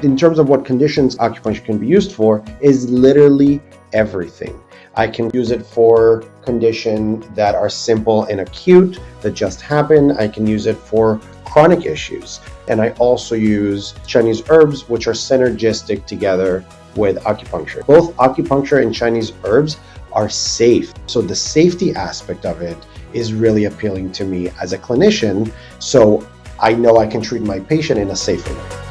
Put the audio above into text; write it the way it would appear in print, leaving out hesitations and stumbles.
In terms of what conditions acupuncture can be used for, is literally everything. I can use it for conditions that are simple and acute that just happen. I can use it for chronic issues. And I also use Chinese herbs, which are synergistic together with acupuncture. Both acupuncture and Chinese herbs are safe. So the safety aspect of it is really appealing to me as a clinician. So I know I can treat my patient in a safer way.